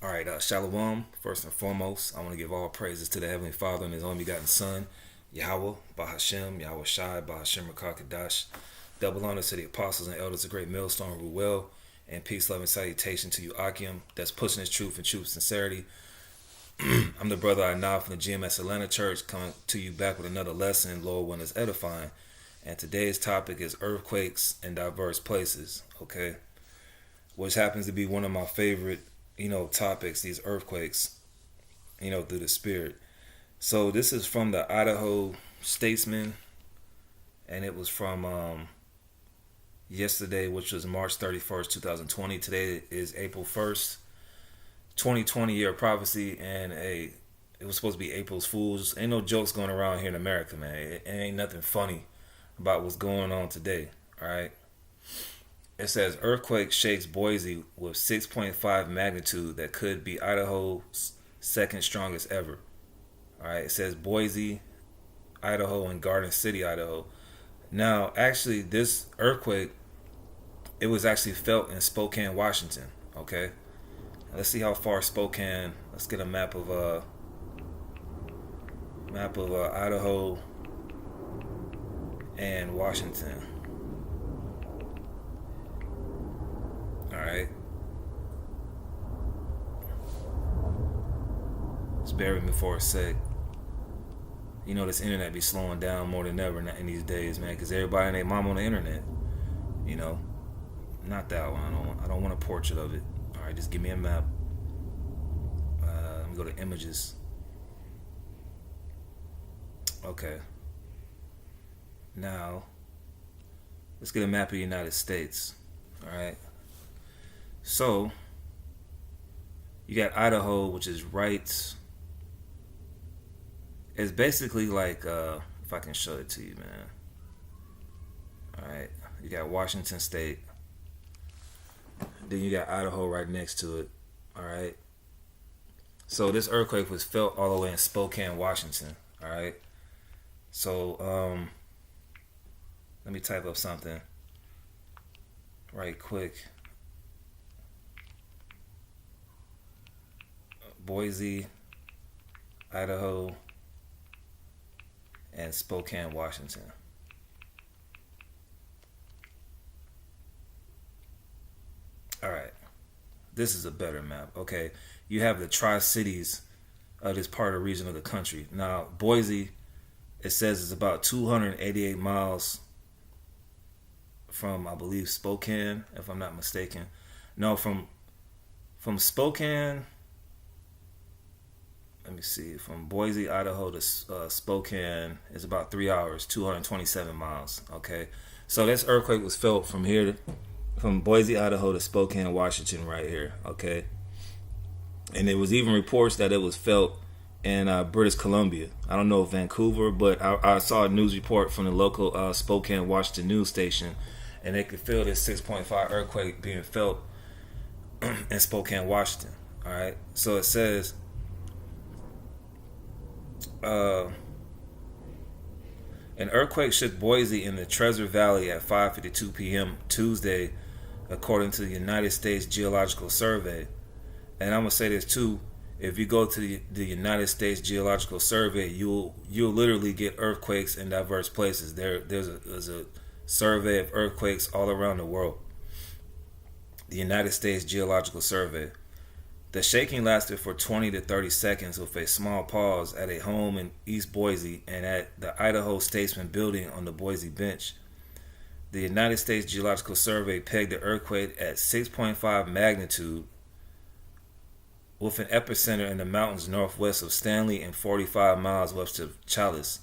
All right, Shalom. First and foremost, I want to give all praises to the Heavenly Father and His only begotten Son, Yahweh, Bahashem, Yahweh Shai, Bahashem Rakakadash. Double honor to the apostles and elders of Great Millstone, Ruel, and peace, love, and salutation to you, Akim, that's pushing His truth and truth sincerity. I'm the brother I now from the GMS Atlanta Church, coming to you back with another lesson, Lord, one is edifying. And today's topic is earthquakes in diverse places, okay? Which happens to be one of my favorite topics, these earthquakes, through the spirit. So this is from the Idaho Statesman, and it was from yesterday, which was March 31st, 2020. Today is April 1st, 2020, year of prophecy, and it was supposed to be April's Fools. Ain't no jokes going around here in America, man. It ain't nothing funny about what's going on today, all right? It says earthquake shakes Boise with 6.5 magnitude that could be Idaho's second strongest ever. All right, it says Boise, Idaho, and Garden City, Idaho. Now, actually, this earthquake, it was actually felt in Spokane, Washington. Okay, let's see how far Spokane. Let's get a map of Idaho and Washington. Alright. Just bear with me for a sec. This internet be slowing down more than ever in these days, man, because everybody and their mom on the internet. Not that one. I don't want a portrait of it. Alright, just give me a map. Let me go to images. Okay. Now, let's get a map of the United States. Alright. So, you got Idaho, which is right. It's basically like, if I can show it to you, man. Alright, you got Washington State. Then you got Idaho right next to it. Alright. So, this earthquake was felt all the way in Spokane, Washington. Alright. So, let me type up something right quick. Boise, Idaho, and Spokane, Washington. Alright, this is a better map. Okay, you have the Tri-Cities of this part of the region of the country. Now, Boise, it says it's about 288 miles from, I believe, Spokane, if I'm not mistaken. No, from Spokane. Let me see. From Boise, Idaho to Spokane is about 3 hours, 227 miles. Okay, so this earthquake was felt from here, from Boise, Idaho to Spokane, Washington, right here. Okay, and it was even reports that it was felt in British Columbia. I don't know if Vancouver, but I saw a news report from the local Spokane, Washington news station, and they could feel this 6.5 earthquake being felt in Spokane, Washington. All right, so it says. An earthquake shook Boise in the Treasure Valley at 5:52 p.m. Tuesday, according to the United States Geological Survey. And I'm gonna say this too: if you go to the United States Geological Survey, you'll literally get earthquakes in diverse places. There's a survey of earthquakes all around the world. The United States Geological Survey. The shaking lasted for 20 to 30 seconds with a small pause at a home in East Boise and at the Idaho Statesman building on the Boise Bench. The United States Geological Survey pegged the earthquake at 6.5 magnitude with an epicenter in the mountains northwest of Stanley and 45 miles west of Challis.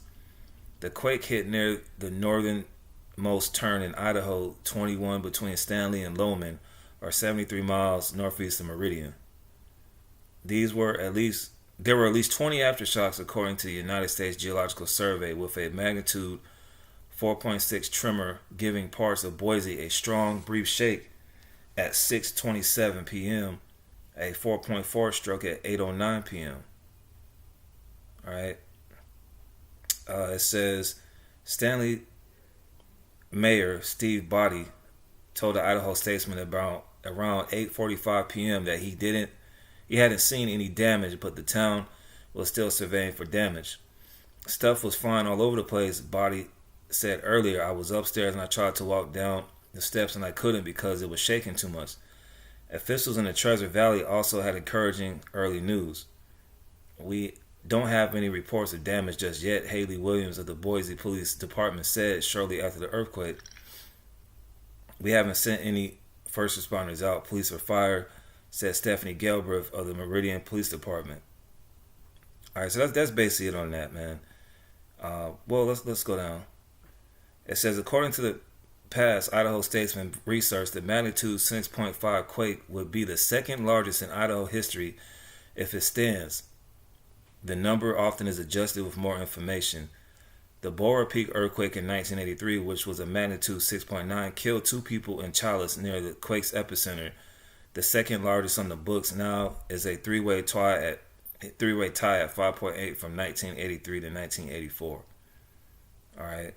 The quake hit near the northernmost turn in Idaho, 21 between Stanley and Lowman, or 73 miles northeast of Meridian. There were at least 20 aftershocks according to the United States Geological Survey, with a magnitude 4.6 tremor giving parts of Boise a strong, brief shake at 6:27 p.m., a 4.4 stroke at 8:09 p.m. All right. It says Stanley Mayor Steve told the Idaho Statesman about around 8:45 p.m. that he didn't He hadn't seen any damage, but the town was still surveying for damage. Stuff was flying all over the place. Body said earlier, I was upstairs and I tried to walk down the steps and I couldn't because it was shaking too much. Officials in the Treasure Valley also had encouraging early news. We don't have any reports of damage just yet, Haley Williams of the Boise Police Department said shortly after the earthquake. We haven't sent any first responders out, police or fire, said Stephanie Galbraith of the Meridian Police Department. All right, so that's basically it on that, man. Well, let's go down. It says, according to the past Idaho Statesman research, the magnitude 6.5 quake would be the second largest in Idaho history if it stands. The number often is adjusted with more information. The Bora Peak earthquake in 1983, which was a magnitude 6.9, killed 2 people in Chalice near the quake's epicenter. The second largest on the books now is a three-way tie at 5.8 from 1983 to 1984. All right.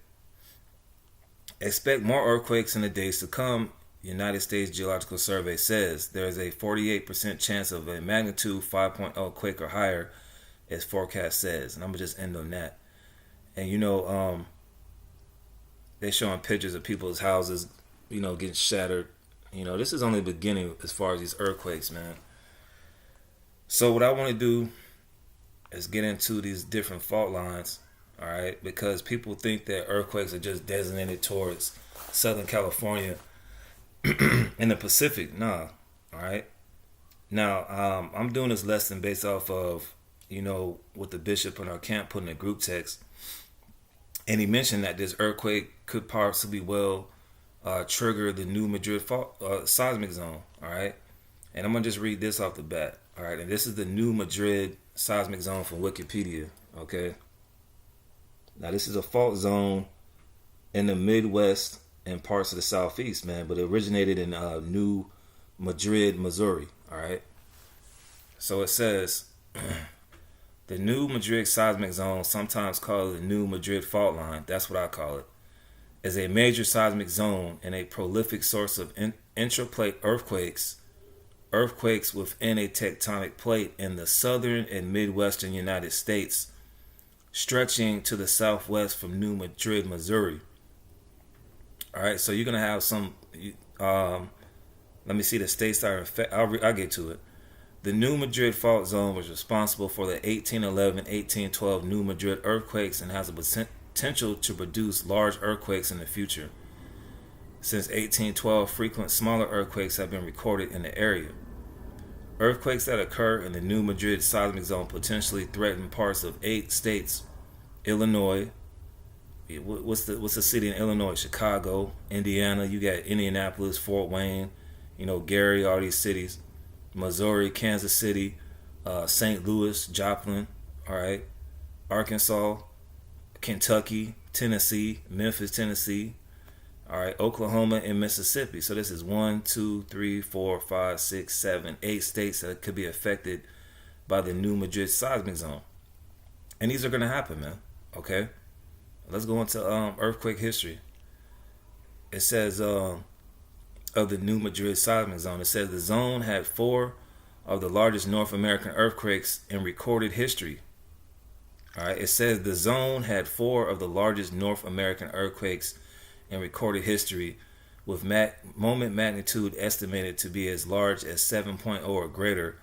Expect more earthquakes in the days to come. United States Geological Survey says there is a 48% chance of a magnitude 5.0 quake or higher, as forecast says. And I'm gonna just end on that. And they're showing pictures of people's houses, getting shattered. This is only the beginning as far as these earthquakes, man. So what I want to do is get into these different fault lines, all right? Because people think that earthquakes are just designated towards Southern California and the Pacific. Nah, all right? Now, I'm doing this lesson based off of, what the bishop in our camp put in a group text. And he mentioned that this earthquake could possibly trigger the New Madrid seismic zone, all right? And I'm going to just read this off the bat, all right? And this is the New Madrid seismic zone from Wikipedia, okay? Now, this is a fault zone in the Midwest and parts of the Southeast, man, but it originated in New Madrid, Missouri, all right? So it says, the New Madrid seismic zone, sometimes called the New Madrid fault line, that's what I call it, is a major seismic zone and a prolific source of intraplate earthquakes within a tectonic plate in the southern and midwestern United States, stretching to the southwest from New Madrid, Missouri. All right, so you're going to have some, let me see the states that are affected. I'll get to it. The New Madrid fault zone was responsible for the 1811-1812 New Madrid earthquakes and has a potential to produce large earthquakes in the future. Since 1812, frequent smaller earthquakes have been recorded in the area. Earthquakes that occur in the New Madrid seismic zone potentially threaten parts of 8 states: Illinois. What's the city in Illinois? Chicago, Indiana. You got Indianapolis, Fort Wayne, Gary, all these cities. Missouri, Kansas City, St. Louis, Joplin, all right, Arkansas, Kentucky, Tennessee, Memphis, Tennessee, all right, Oklahoma, and Mississippi. So this is 1, 2, 3, 4, 5, 6, 7, 8 states that could be affected by the New Madrid seismic zone. And these are going to happen, man, okay? Let's go into earthquake history. It says... of the New Madrid seismic zone. It says the zone had 4 of the largest North American earthquakes in recorded history. All right, it says the zone had 4 of the largest North American earthquakes in recorded history, with moment magnitude estimated to be as large as 7.0 or greater,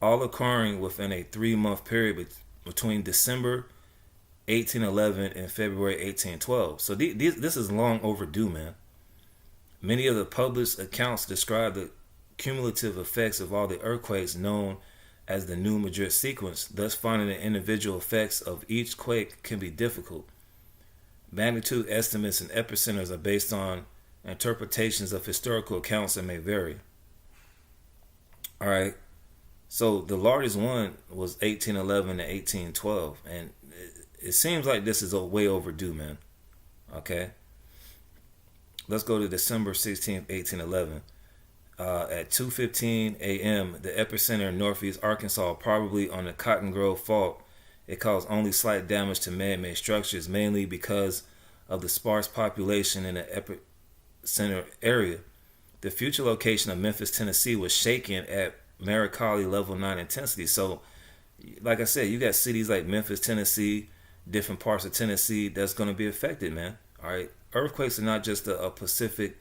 all occurring within a 3-month period between December 1811 and February 1812. So this is long overdue, man. Many of the published accounts describe the cumulative effects of all the earthquakes known as the New Madrid sequence, thus finding the individual effects of each quake can be difficult. Magnitude estimates and epicenters are based on interpretations of historical accounts and may vary. All right, so the largest one was 1811 to 1812, and it seems like this is way overdue, man. Okay. Let's go to December 16th, 1811. At 2:15 a.m., the epicenter in northeast Arkansas, probably on the Cotton Grove Fault. It caused only slight damage to man-made structures, mainly because of the sparse population in the epicenter area. The future location of Memphis, Tennessee was shaken at Maricali level 9 intensity. So, like I said, you got cities like Memphis, Tennessee, different parts of Tennessee that's going to be affected, man. All right. Earthquakes are not just a Pacific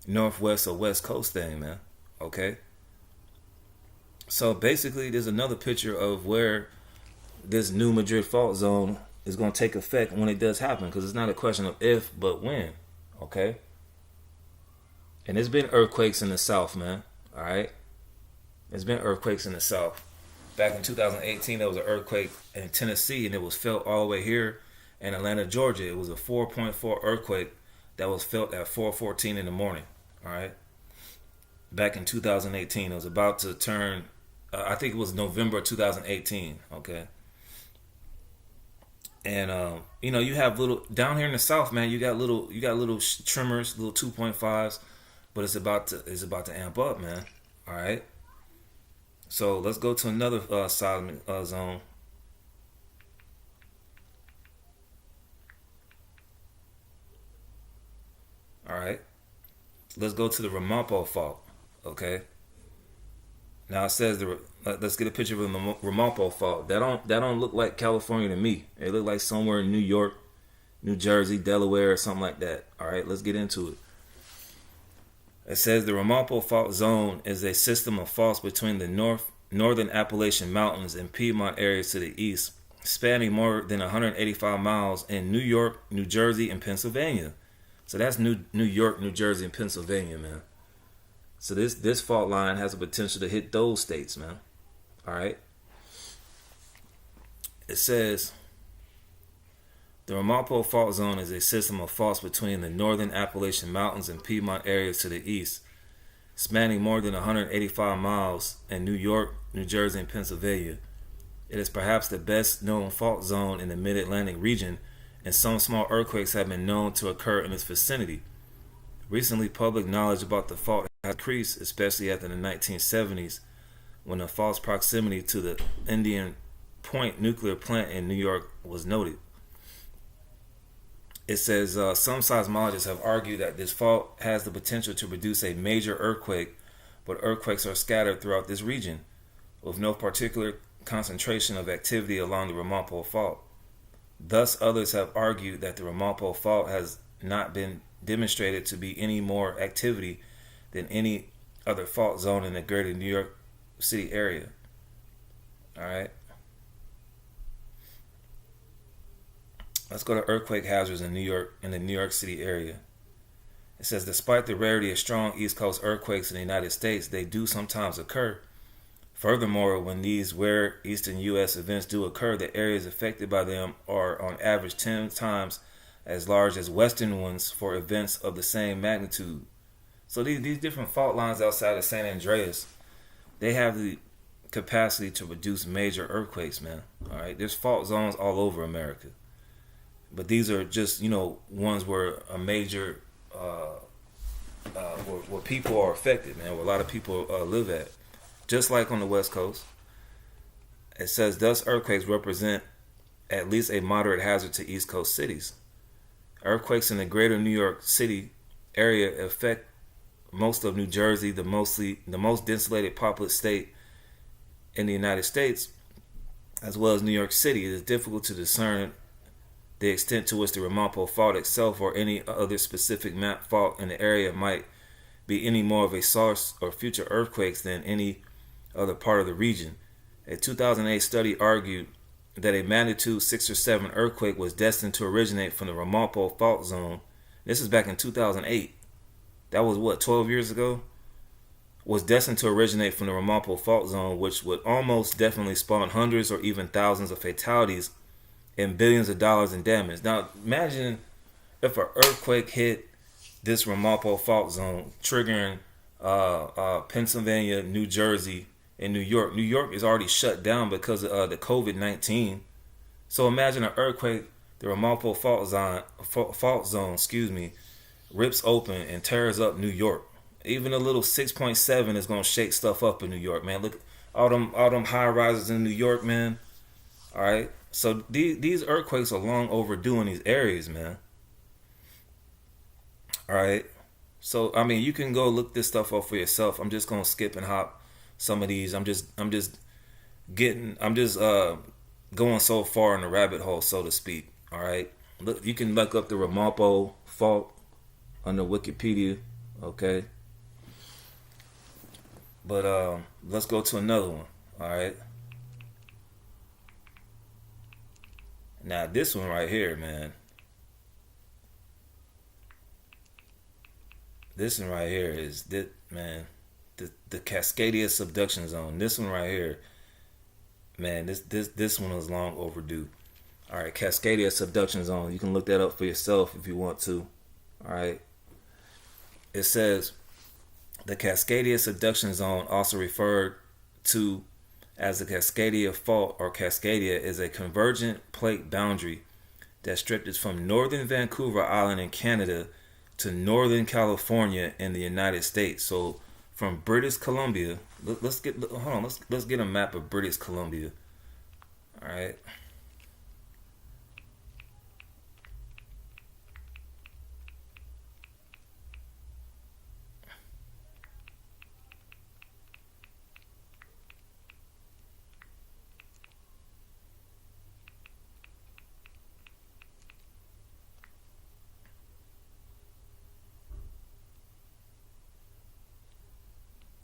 Northwest or West Coast thing, man. Okay. So basically, there's another picture of where this new Madrid fault zone is going to take effect when it does happen, because it's not a question of if, but when. Okay. And there's been earthquakes in the South, man. All right. There's been earthquakes in the South. Back in 2018, there was an earthquake in Tennessee, and it was felt all the way here in Atlanta, Georgia. It was a 4.4 earthquake that was felt at 4:14 in the morning. All right. Back in 2018, it was about to turn. I think it was November 2018. Okay. And you have little down here in the South, man. You got little tremors, little 2.5s, but it's about to amp up, man. All right. So let's go to another seismic zone. All right. Let's go to the Ramapo fault. Okay. Now it says let's get a picture of the Ramapo fault. That don't look like California to me. It look like somewhere in New York, New Jersey, Delaware, or something like that. All right. Let's get into it. It says the Ramapo fault zone is a system of faults between the northern Appalachian Mountains and Piedmont areas to the east, spanning more than 185 miles in New York, New Jersey, and Pennsylvania. So that's New York, New Jersey, and Pennsylvania, man. So this fault line has the potential to hit those states, man. All right. It says the Ramapo fault zone is a system of faults between the northern Appalachian Mountains and Piedmont areas to the east, spanning more than 185 miles in New York, New Jersey, and Pennsylvania. It is perhaps the best known fault zone in the mid-Atlantic region, and some small earthquakes have been known to occur in its vicinity. Recently, public knowledge about the fault has increased, especially after the 1970s, when the fault's proximity to the Indian Point nuclear plant in New York was noted. It says some seismologists have argued that this fault has the potential to produce a major earthquake, but earthquakes are scattered throughout this region, with no particular concentration of activity along the Ramapo fault. Thus, others have argued that the Ramapo fault has not been demonstrated to be any more activity than any other fault zone in the greater New York City area. All right. Let's go to earthquake hazards in the New York City area. It says, despite the rarity of strong East Coast earthquakes in the United States, they do sometimes occur. Furthermore, when these rare Eastern U.S. events do occur, the areas affected by them are on average 10 times as large as Western ones for events of the same magnitude. So these different fault lines outside of San Andreas, they have the capacity to produce major earthquakes, man. All right, there's fault zones all over America, but these are just ones where a major where people are affected, man. Where a lot of people live at. Just like on the West Coast, it says thus earthquakes represent at least a moderate hazard to East Coast cities. Earthquakes in the greater New York City area affect most of New Jersey, the most densely populated state in the United States, as well as New York City. It is difficult to discern the extent to which the Ramapo fault itself or any other specific map fault in the area might be any more of a source of future earthquakes than any other part of the region. A 2008 study argued that a magnitude 6 or 7 earthquake was destined to originate from the Ramapo fault zone. This is back in 2008. That was 12 years ago? Was destined to originate from the Ramapo fault zone, which would almost definitely spawn hundreds or even thousands of fatalities and billions of dollars in damage. Now, imagine if an earthquake hit this Ramapo fault zone, triggering Pennsylvania, New Jersey, and New York. New York is already shut down because of the COVID-19. So imagine an earthquake, the Ramapo fault zone, rips open and tears up New York. Even a little 6.7 is gonna shake stuff up in New York, man. Look, all them high rises in New York, man. All right, so these earthquakes are long overdue in these areas, man. All right, so I mean, you can go look this stuff up for yourself. I'm just gonna skip and hop some of these. I'm just going so far in the rabbit hole, so to speak. All right, look, you can look up the Ramapo fault under Wikipedia. Okay, but let's go to another one. All right, now this one right here, man. This one right here is this man. The Cascadia subduction zone. This one right here, man. This one is long overdue. All right, Cascadia subduction zone. You can look that up for yourself if you want to. All right. It says the Cascadia subduction zone, also referred to as the Cascadia Fault or Cascadia, is a convergent plate boundary that stretches from northern Vancouver Island in Canada to northern California in the United States. So from British Columbia, let's get a map of British Columbia. All right.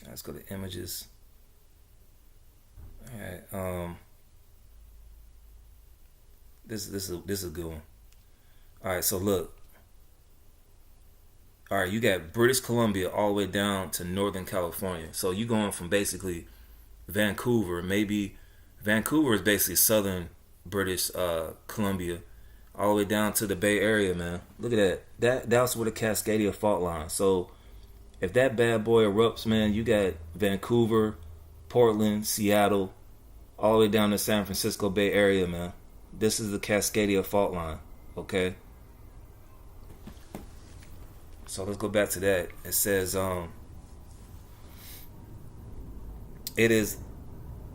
Let's go to images. All right. This is a good one. All right. So look. All right. You got British Columbia all the way down to Northern California. So you going from basically Vancouver. Maybe Vancouver is basically southern British Columbia, all the way down to the Bay Area, man. Look at that. That's where the Cascadia fault line. So if that bad boy erupts, man, you got Vancouver, Portland, Seattle, all the way down to San Francisco Bay Area, man. This is the Cascadia fault line, okay? So let's go back to that. It says it is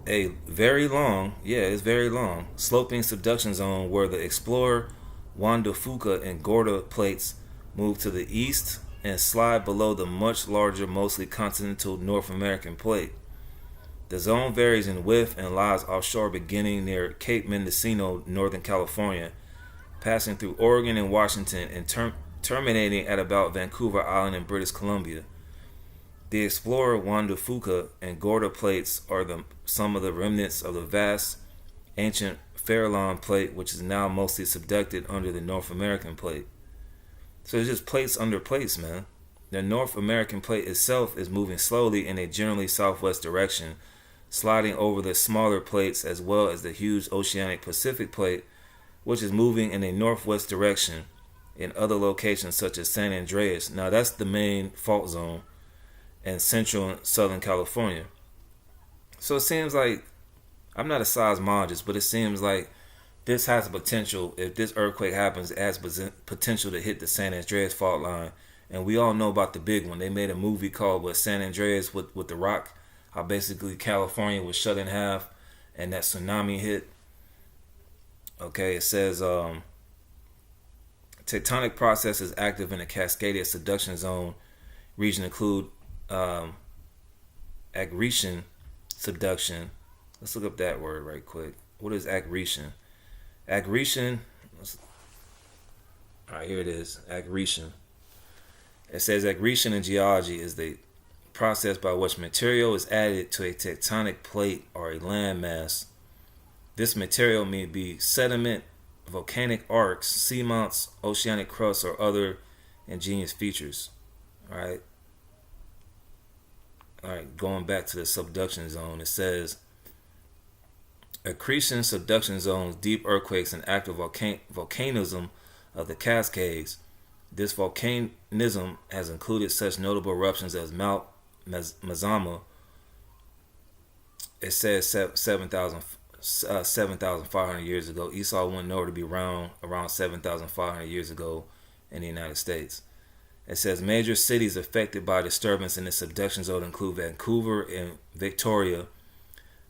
a very long, it's very long, sloping subduction zone where the Explorer, Juan de Fuca, and Gorda plates move to the east and slide below the much larger, mostly continental North American plate. The zone varies in width and lies offshore beginning near Cape Mendocino, Northern California, passing through Oregon and Washington and terminating at about Vancouver Island in British Columbia. The Explorer, Juan de Fuca, and Gorda plates are some of the remnants of the vast, ancient Farallon plate, which is now mostly subducted under the North American plate. So it's just plates under plates, man. The North American plate itself is moving slowly in a generally southwest direction, sliding over the smaller plates as well as the huge oceanic Pacific plate, which is moving in a northwest direction in other locations such as San Andreas. Now that's the main fault zone in central and southern California. So it seems like, I'm not a seismologist, but it seems like this has potential. If this earthquake happens, it has potential to hit the San Andreas fault line. And we all know about the big one. They made a movie called San Andreas with The Rock. How basically California was shut in half and that tsunami hit. Okay, it says tectonic processes active in the Cascadia subduction zone region include accretion subduction. Let's look up that word right quick. What is accretion? Accretion. All right, here it is. Accretion. It says accretion in geology is the process by which material is added to a tectonic plate or a landmass. This material may be sediment, volcanic arcs, seamounts, oceanic crust, or other ingenious features. All right. Going back to the subduction zone, it says accretion subduction zones, deep earthquakes, and active volcanism of the Cascades. This volcanism has included such notable eruptions as Mount Mazama. It says 7,500 years ago. Esau went nowhere to be around 7,500 years ago in the United States. It says major cities affected by disturbance in the subduction zone include Vancouver and Victoria,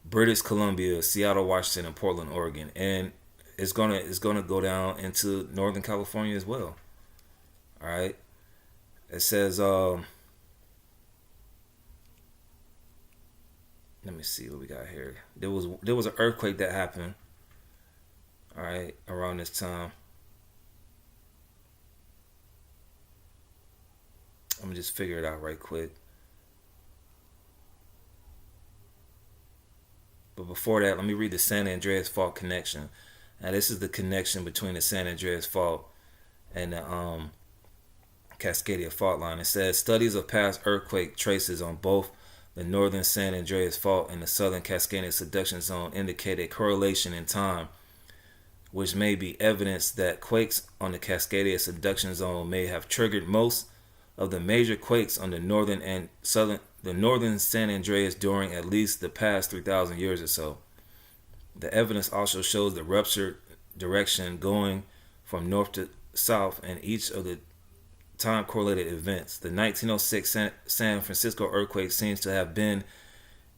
British Columbia, Seattle, Washington, and Portland, Oregon. And it's gonna go down into Northern California as well. All right. It says Let me see what we got here. There was an earthquake that happened. All right, around this time. Let me just figure it out right quick. But before that, let me read the San Andreas Fault connection. Now, this is the connection between the San Andreas Fault and the Cascadia Fault line. It says studies of past earthquake traces on both the northern San Andreas Fault and the southern Cascadia subduction zone indicate a correlation in time, which may be evidence that quakes on the Cascadia subduction zone may have triggered most of the major quakes on the northern San Andreas during at least the past 3,000 years or so. The evidence also shows the rupture direction going from north to south in each of the time correlated events. The 1906 San Francisco earthquake seems to have been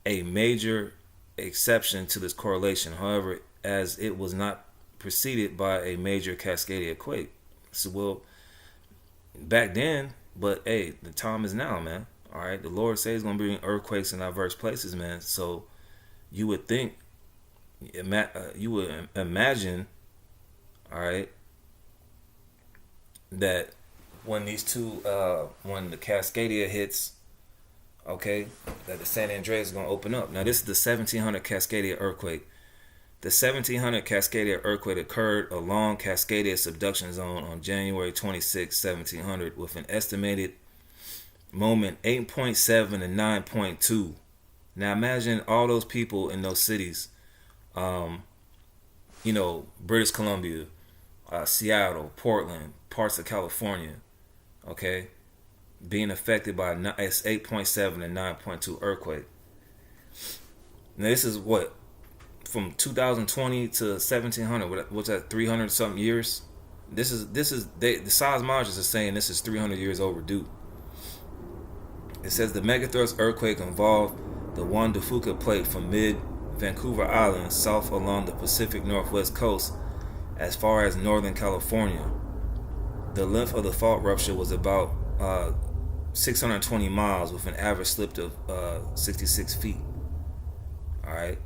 a major exception to this correlation, however, as it was not preceded by a major Cascadia quake. So, well, back then, but hey, the time is now, man. All right, the Lord says He's gonna bring earthquakes in diverse places, man. So you would think, you would imagine, all right, that when these two, when the Cascadia hits, okay, that the San Andreas is gonna open up. Now this is the 1700 Cascadia earthquake. The 1700 Cascadia earthquake occurred along Cascadia subduction zone on January 26, 1700, with an estimated moment 8.7 and 9.2. Now imagine all those people in those cities, British Columbia, Seattle, Portland, parts of California, okay, being affected by 8.7 and 9.2 earthquake. Now this is what, from 2020 to 1700, what's that, 300 something years? The seismologists are saying this is 300 years overdue. It says the megathrust earthquake involved the Juan de Fuca plate from mid-Vancouver Island south along the Pacific Northwest coast as far as Northern California. The length of the fault rupture was about 620 miles with an average slip of 66 feet. All right.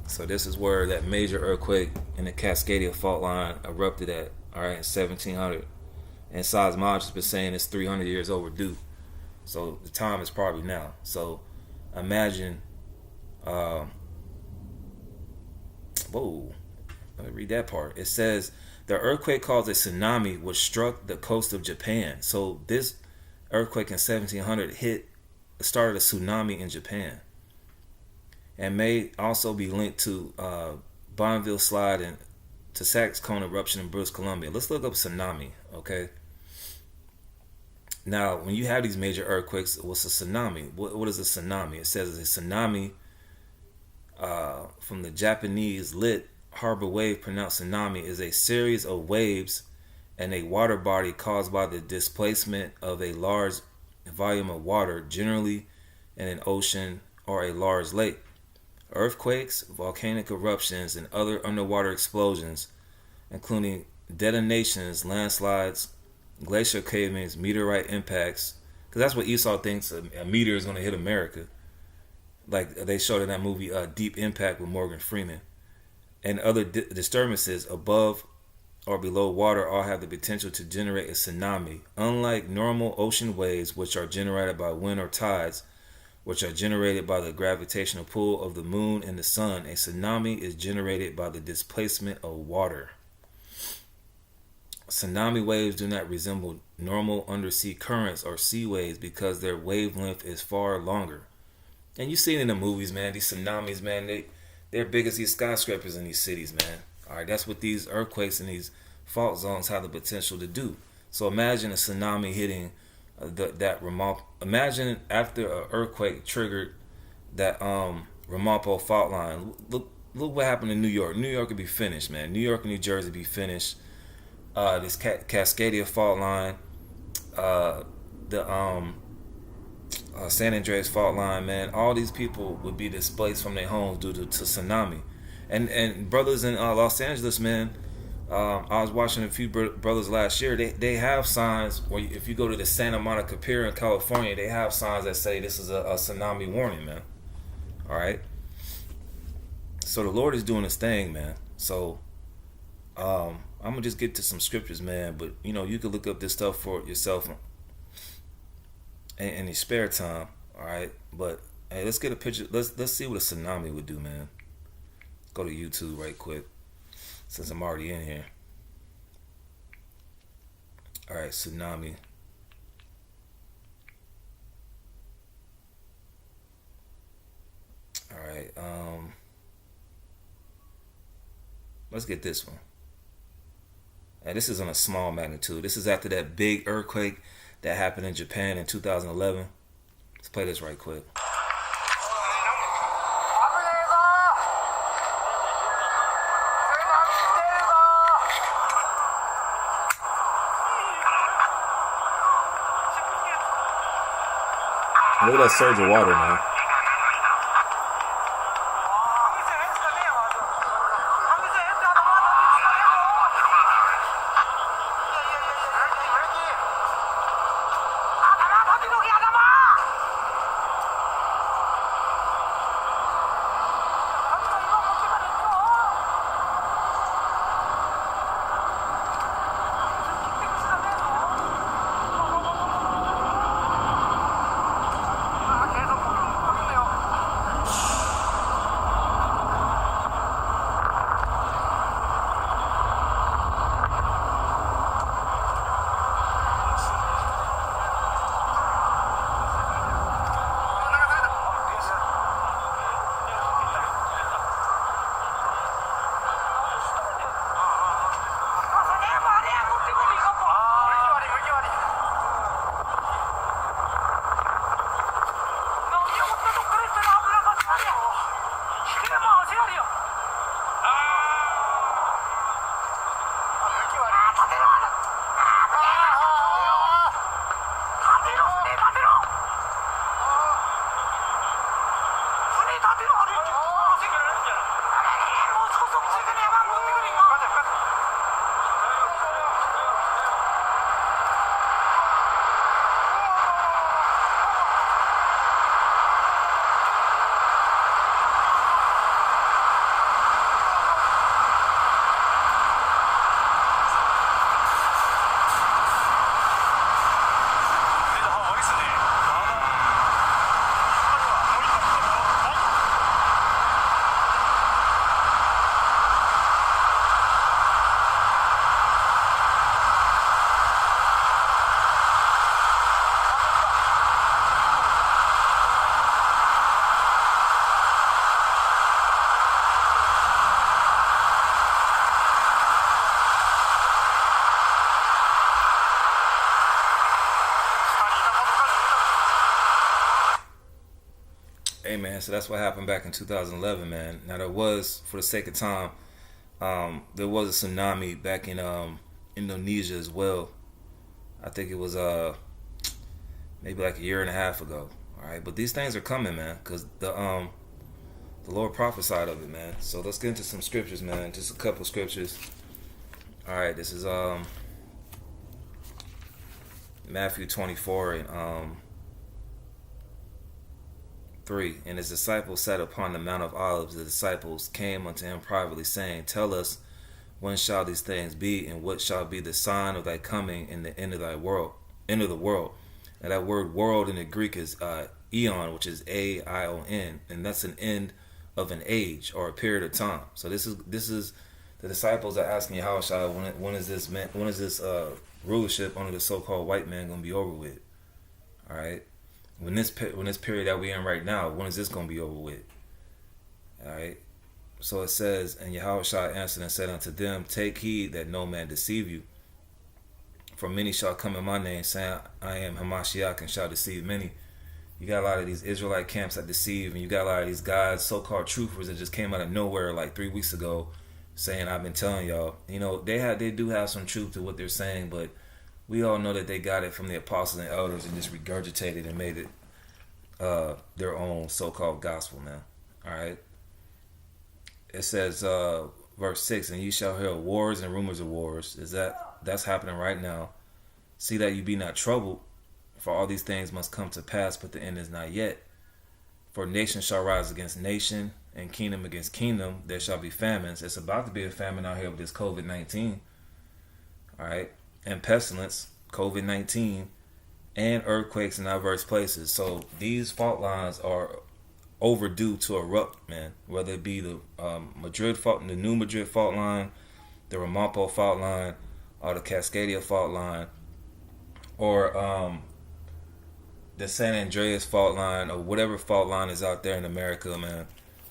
So this is where that major earthquake in the Cascadia fault line erupted at, all right, in 1700. And seismologists have been saying it's 300 years overdue. So the time is probably now. So imagine, whoa, let me read that part. It says the earthquake caused a tsunami which struck the coast of Japan. So this earthquake in 1700 started a tsunami in Japan, and may also be linked to Bonneville slide and to Sachs Cone eruption in British Columbia. Let's look up tsunami, okay? Now, when you have these major earthquakes, what's a tsunami? What is a tsunami? It says a tsunami, from the Japanese lit harbor wave pronounced tsunami, is a series of waves and a water body caused by the displacement of a large volume of water, generally in an ocean or a large lake. Earthquakes, volcanic eruptions, and other underwater explosions, including detonations, landslides, glacier cavings, meteorite impacts, because that's what Esau thinks a meteor is going to hit America. Like they showed in that movie Deep Impact with Morgan Freeman. And other disturbances above or below water all have the potential to generate a tsunami. Unlike normal ocean waves, which are generated by wind or tides, which are generated by the gravitational pull of the moon and the sun, a tsunami is generated by the displacement of water. Tsunami waves do not resemble normal undersea currents or sea waves because their wavelength is far longer. And you see it in the movies, man. These tsunamis, man, they're big as these skyscrapers in these cities, man. All right, that's what these earthquakes and these fault zones have the potential to do. So imagine a tsunami hitting that Ramapo. Imagine after an earthquake triggered that Ramapo fault line. Look what happened in New York. New York would be finished, man. New York and New Jersey would be finished. This Cascadia fault line, the San Andreas fault line, man. All these people would be displaced from their homes due to tsunami. And brothers in Los Angeles, man. I was watching a few brothers last year. They have signs where if you go to the Santa Monica Pier in California, they have signs that say this is a tsunami warning, man. All right. So the Lord is doing His thing, man. So I'm gonna just get to some scriptures, man. But you can look up this stuff for yourself in your spare time. All right. But hey, let's get a picture. Let's see what a tsunami would do, man. Go to YouTube right quick, since I'm already in here. All right, tsunami. All right. Let's get this one. And this is on a small magnitude. This is after that big earthquake that happened in Japan in 2011. Let's play this right quick. Look at that surge of water, man. Hey man, so that's what happened back in 2011, man. Now there was, for the sake of time, there was a tsunami back in Indonesia as well. I think it was maybe like a year and a half ago. All right, but these things are coming, man, because the Lord prophesied of it, man. So let's get into some scriptures, man. Just a couple scriptures. All right, this is Matthew 24 and 3. And his disciples sat upon the Mount of Olives. The disciples came unto him privately, saying, Tell us, when shall these things be, and what shall be the sign of thy coming and the end of thy world, end of the world? And that word world in the Greek is eon, which is A-I-O-N, and that's an end of an age or a period of time. So this is the disciples are asking Yahushua, when is this rulership under the so-called white man going to be over with? All right. When this period that we're in right now, when is this going to be over with? All right. So it says, and Yahushua answered and said unto them, Take heed that no man deceive you. For many shall come in my name, saying, I am Hamashiach, and shall deceive many. You got a lot of these Israelite camps that deceive, and you got a lot of these guys, so-called truthers, that just came out of nowhere like 3 weeks ago, saying, I've been telling y'all. They do have some truth to what they're saying, but we all know that they got it from the apostles and elders and just regurgitated and made it their own so-called gospel, man. All right. It says, verse 6, and you shall hear wars and rumors of wars. That's happening right now. See that you be not troubled, for all these things must come to pass, but the end is not yet. For nation shall rise against nation, and kingdom against kingdom. There shall be famines. It's about to be a famine out here with this COVID-19. All right, and pestilence, COVID-19, and earthquakes in diverse places. So these fault lines are overdue to erupt, man. Whether it be the Madrid fault, the new Madrid fault line, the Ramapo fault line, or the Cascadia fault line, or the San Andreas fault line, or whatever fault line is out there in America, man.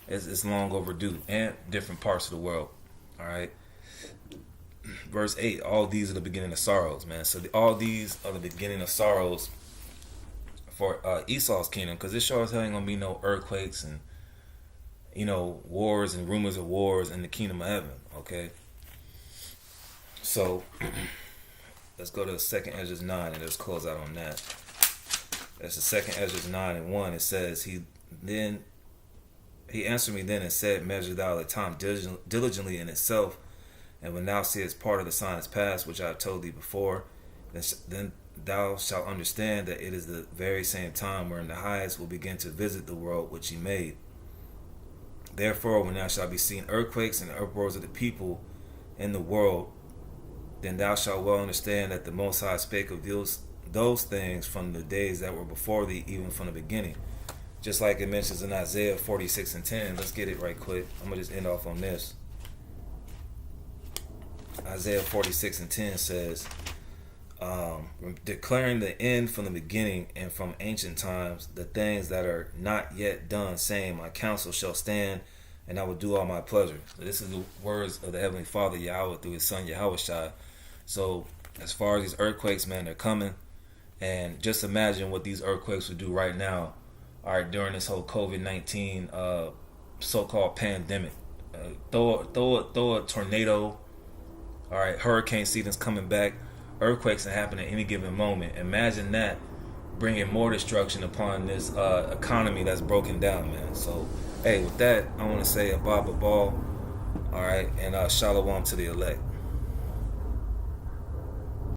It's long overdue, and different parts of the world. All right. Verse 8, all these are the beginning of sorrows, man. So all these are the beginning of sorrows for Esau's kingdom, because it sure as hell ain't gonna be no earthquakes and wars and rumors of wars in the kingdom of heaven. Okay, so let's go to 2nd Ezra 9 and let's close out on that. That's the 2nd Ezra 9 and 1. It says, He answered me then and said, measure thou the time diligently in itself, and when thou seest part of the signs past, which I have told thee before, then thou shalt understand that it is the very same time wherein the highest will begin to visit the world which he made. Therefore, when thou shalt be seen earthquakes and uproars of the people in the world, then thou shalt well understand that the Most High spake of those things from the days that were before thee, even from the beginning. Just like it mentions in Isaiah 46 and 10. Let's get it right quick. I'm going to just end off on this. Isaiah 46 and 10 says, declaring the end from the beginning and from ancient times, the things that are not yet done, saying, my counsel shall stand, and I will do all my pleasure. So this is the words of the Heavenly Father, Yahweh, through his son, Yahushua. So as far as these earthquakes, man, they're coming. And just imagine what these earthquakes would do right now, all right, during this whole COVID-19 so-called pandemic. Throw a tornado. All right, hurricane season's coming back. Earthquakes can happen at any given moment. Imagine that bringing more destruction upon this economy that's broken down, man. So, hey, with that, I want to say Abba Babal, all right, and Shalom to the elect.